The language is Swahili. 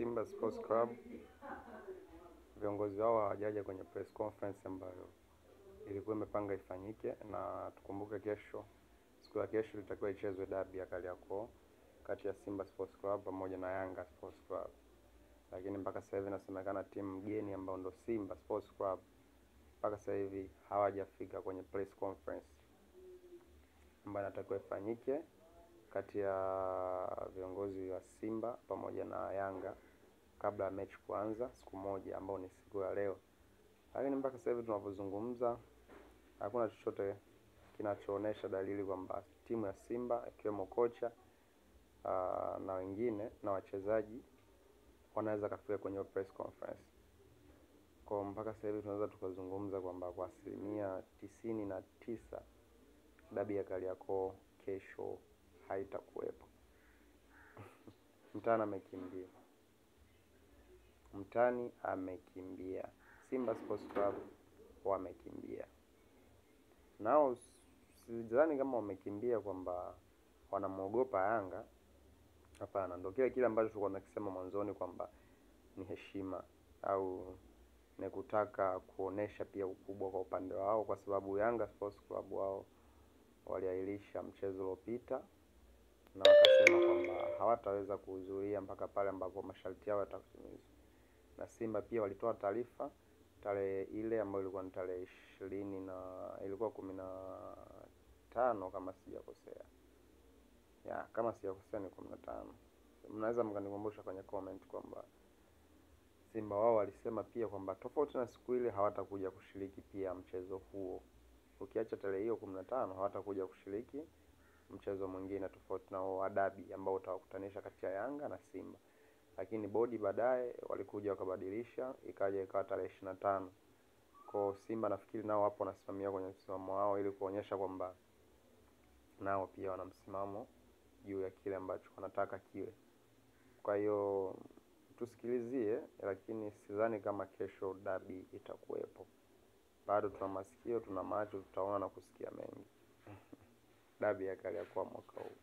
Simba Sports Club viongozi wao hawajaja kwenye press conference ambayo ilikuwa imepanga ifanyike, na tukumbuke kesho, siku ya kesho itakuwa ichezwe dabi ya Kariakoo kati ya Simba Sports Club pamoja na Yanga Sports Club. Lakini mpaka sasa hivi inasemekana timu mgeni ambao ndo Simba Sports Club mpaka sasa hivi hawajafika kwenye press conference ambayo inatakiwa ifanyike kati ya viongozi wa Simba pamoja na Yanga kabla ya mechi kuanza siku moja ambao ni siku ya leo. Lakini mpaka sasa hivi tunapozungumza hakuna chochote kinachoonesha dalili kwamba timu ya Simba ikiwemo kocha na wengine na wachezaji wanaweza kafika kwenye press conference. Kwa mpaka sasa hivi tunaweza tukazungumza kwamba kwa 99% dabi ya Kariakoo kesho haitakuwepo. Mtani amekimbia. Simba Sports Club wamekimbia. Nao sidhani kama wamekimbia kwamba wanamuogopa Yanga. Hapana, ndio kile ambacho tulikuwa tunakisema mwanzoni kwamba ni heshima au ni kutaka kuonesha pia ukubwa kwa upande wao, kwa sababu Yanga Sports Club wao waliahirisha mchezo uliopita na wakasema kwamba hawataweza kuhudhuria mpaka pale ambapo masharti yao yatatimizwa. Na Simba pia walitoa taarifa tarehe ile ambayo ilikuwa ni tarehe 20 na ilikuwa 15 kama sijakosea. Kama sijakosea ni 15. Mnaweza mkanikumbusha kwenye comment kwamba Simba wao walisema pia kwamba tofauti na siku ile hawatakuja kushiriki pia mchezo huo. Ukiacha tarehe hiyo 15 hawatakuja kushiriki mchezo mwingine tofauti na wa dabi ambao utawakutanisha kati ya Yanga na Simba. Lakini bodi baadaye walikuja wakabadilisha ikaja ikawa tarehe 25. Kwa Simba nafikiri nao hapo wanasimamia kwenye msimamo wao ili kuonyesha kwamba nao pia wana msimamo juu ya kile ambacho wanataka kiwe. Kwa hiyo tusikilizie, lakini sidhani kama kesho dabi itakuwepo. Bado tuna masikio, tuna macho, tutaona na kusikia mengi. Dabi ya Kariakoo mwaka huu.